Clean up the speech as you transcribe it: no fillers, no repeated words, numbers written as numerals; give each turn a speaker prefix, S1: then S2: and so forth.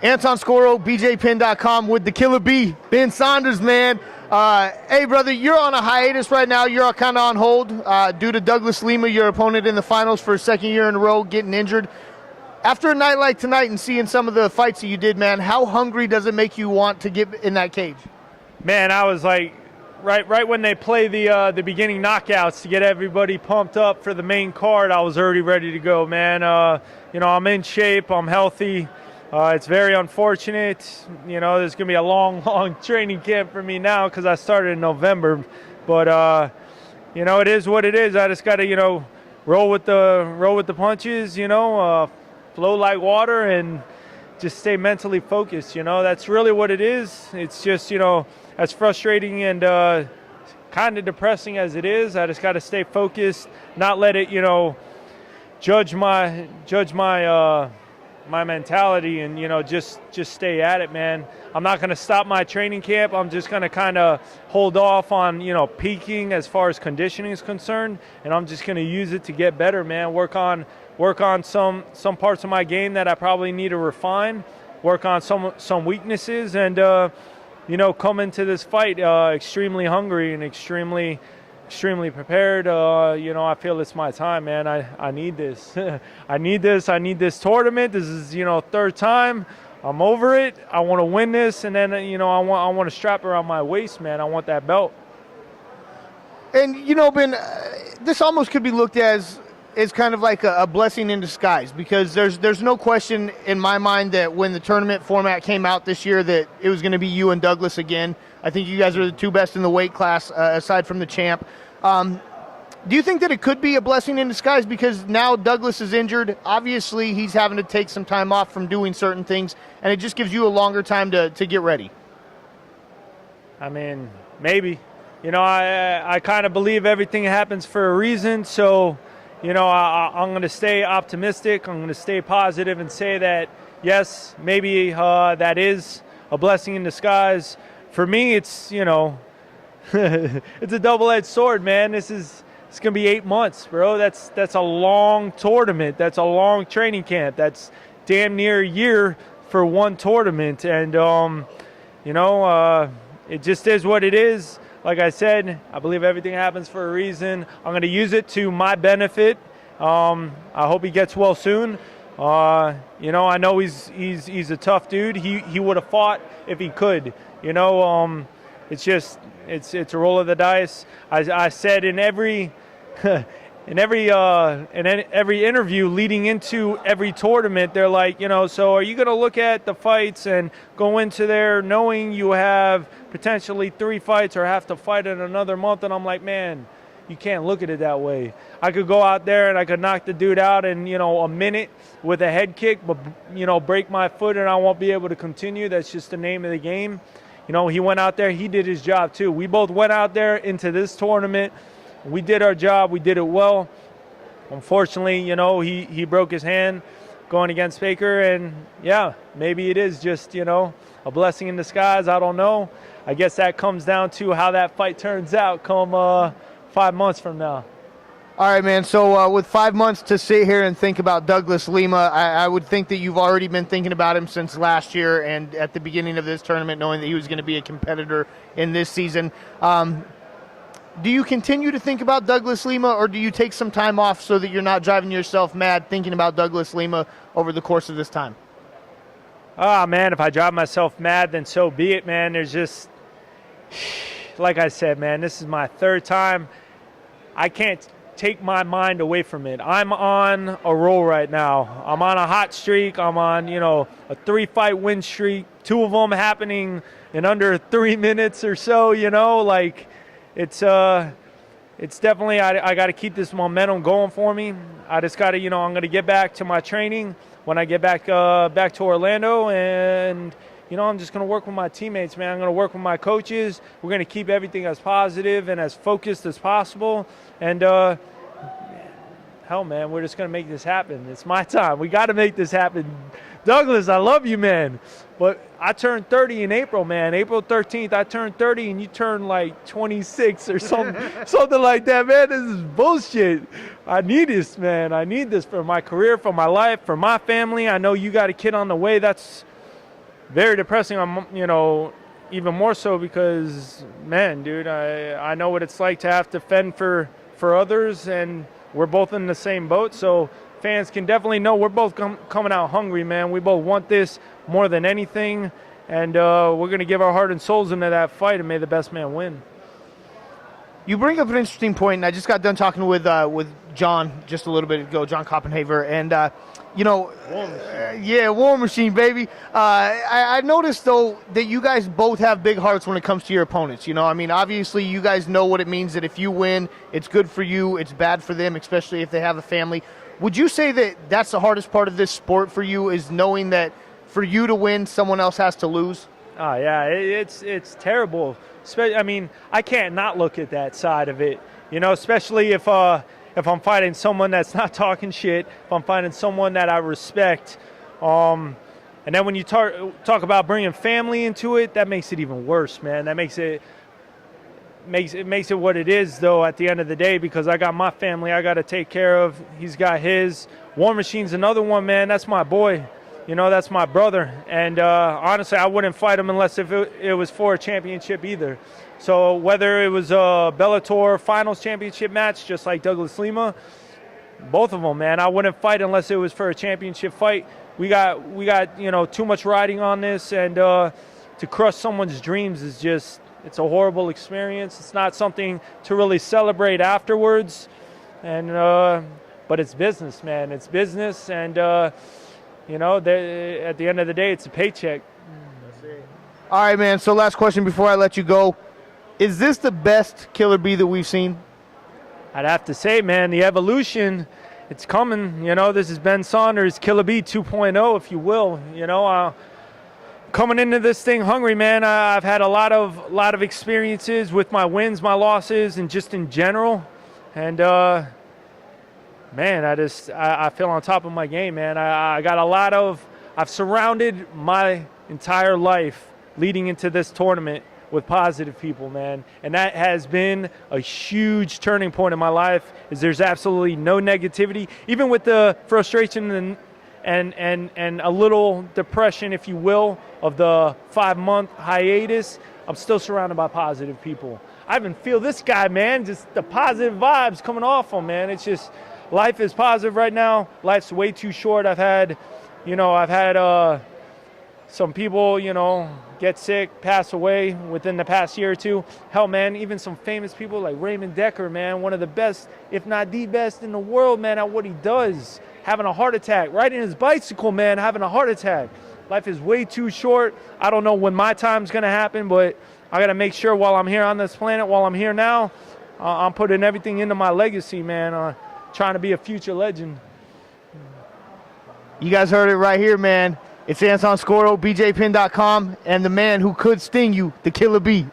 S1: Anton Scoro, BJPin.com with the Killer B, Ben Saunders, man. Hey, brother, you're on a hiatus right now. You're kind of on hold due to Douglas Lima, your opponent in the finals for a second year in a row, getting injured. After a night like tonight and seeing some of the fights that you did, man, how hungry does it make you want to get in that cage?
S2: Man, I was like, right when they play the beginning knockouts to get everybody pumped up for the main card, I was already ready to go, man. I'm in shape. I'm healthy. It's very unfortunate. There's going to be a long training camp for me now because I started in November. But, it is what it is. I just got to, roll with the punches, flow like water and just stay mentally focused. That's really what it is. It's just, as frustrating and kind of depressing as it is, I just got to stay focused, not let it, judge my my mentality and, just stay at it, man. I'm not going to stop my training camp. I'm just going to kind of hold off on, peaking as far as conditioning is concerned, and I'm just going to use it to get better, man. Work on some parts of my game that I probably need to refine, work on some weaknesses, and, come into this fight extremely hungry and extremely prepared. I feel it's my time, man. I need this. I need this tournament. This is, third time. I'm over it. I want to win this, and then, I want to strap around my waist, man. I want that belt.
S1: And, Ben, this almost could be looked as kind of like a blessing in disguise, because there's no question in my mind that when the tournament format came out this year that it was going to be you and Douglas again. I think you guys are the two best in the weight class, aside from the champ. Do you think that it could be a blessing in disguise because now Douglas is injured? Obviously, he's having to take some time off from doing certain things, and it just gives you a longer time to get ready.
S2: I mean, maybe. I kind of believe everything happens for a reason, so, I'm going to stay optimistic. I'm going to stay positive and say that, yes, maybe that is a blessing in disguise. For me, it's, it's a double-edged sword, man. It's going to be 8 months, bro. That's a long tournament. That's a long training camp. That's damn near a year for one tournament. And, it just is what it is. Like I said, I believe everything happens for a reason. I'm going to use it to my benefit. I hope he gets well soon. I know he's a tough dude. He would have fought if he could. It's just it's a roll of the dice. I said in every every interview leading into every tournament, they're like, so are you going to look at the fights and go into there knowing you have potentially 3 fights or have to fight in another month? And I'm like, man, you can't look at it that way. I could go out there and I could knock the dude out in, a minute with a head kick, but, break my foot and I won't be able to continue. That's just the name of the game. He went out there, he did his job too. We both went out there into this tournament. We did our job, we did it well. Unfortunately, he broke his hand going against Baker, and yeah, maybe it is just, a blessing in disguise. I don't know. I guess that comes down to how that fight turns out come 5 months from now.
S1: All right, man. So with 5 months to sit here and think about Douglas Lima, I would think that you've already been thinking about him since last year and at the beginning of this tournament, knowing that he was going to be a competitor in this season. Do you continue to think about Douglas Lima, or do you take some time off so that you're not driving yourself mad thinking about Douglas Lima over the course of this time?
S2: Man, if I drive myself mad, then so be it, man. There's just, like I said, man, this is my third time. I can't take my mind away from it. I'm on a roll right now. I'm on a hot streak. I'm on, a 3-fight win streak, 2 of them happening in under 3 minutes or so, It's definitely, I got to keep this momentum going for me. I just got to, I'm going to get back to my training when I get back to Orlando, and, I'm just going to work with my teammates, man. I'm going to work with my coaches. We're going to keep everything as positive and as focused as possible. And, hell, man, we're just going to make this happen. It's my time. We got to make this happen. Douglas, I love you, man. But I turned 30 in April, man. April 13th, I turned 30, and you turned like 26 or something like that, man. This is bullshit. I need this, man. I need this for my career, for my life, for my family. I know you got a kid on the way. That's very depressing. Even more so because, man, dude, I know what it's like to have to fend for others, and we're both in the same boat. So fans can definitely know we're both coming out hungry, man. We both want this more than anything, and we're going to give our heart and souls into that fight, and may the best man win.
S1: You bring up an interesting point, and I just got done talking with John just a little bit ago, John Koppenhaver, and War Machine, baby. I noticed though that you guys both have big hearts when it comes to your opponents. Obviously you guys know what it means that if you win, it's good for you, it's bad for them, especially if they have a family. Would you say that that's the hardest part of this sport for you, is knowing that for you to win, someone else has to lose?
S2: Oh yeah, it's terrible. I can't not look at that side of it, especially if I'm fighting someone that's not talking shit, if I'm fighting someone that I respect. And then when you talk about bringing family into it, that makes it even worse, man. That makes it what it is, though, at the end of the day, because I got my family I got to take care of. He's got his. War Machine's another one, man. That's my boy. That's my brother. And honestly, I wouldn't fight him unless if it was for a championship either. So whether it was a Bellator Finals championship match, just like Douglas Lima, both of them, man, I wouldn't fight unless it was for a championship fight. We got too much riding on this, and to crush someone's dreams is just, it's a horrible experience. It's not something to really celebrate afterwards. And but it's business, man. It's business, and at the end of the day, it's a paycheck.
S1: All right, man. So last question before I let you go. Is this the best Killer Bee that we've seen?
S2: I'd have to say, man, the evolution, it's coming. This is Ben Saunders, Killer Bee 2.0, if you will. Coming into this thing hungry, man. I've had a lot of experiences with my wins, my losses, and just in general. And man, I feel on top of my game, man. I've surrounded my entire life leading into this tournament with positive people, man. And that has been a huge turning point in my life, is there's absolutely no negativity. Even with the frustration and a little depression, if you will, of the 5-month hiatus, I'm still surrounded by positive people. I even feel this guy, man, just the positive vibes coming off him, man. It's just, life is positive right now. Life's way too short. I've had some people, get sick, pass away within the past year or two. Hell, man, even some famous people like Raymond Decker, man, one of the best, if not the best in the world, man, at what he does, having a heart attack, riding his bicycle, man, having a heart attack. Life is way too short. I don't know when my time's going to happen, but I got to make sure while I'm here on this planet, while I'm here now, I'm putting everything into my legacy, man, trying to be a future legend.
S1: You guys heard it right here, man. It's Anton Skoro, BJPin.com, and the man who could sting you, the Killer Bee.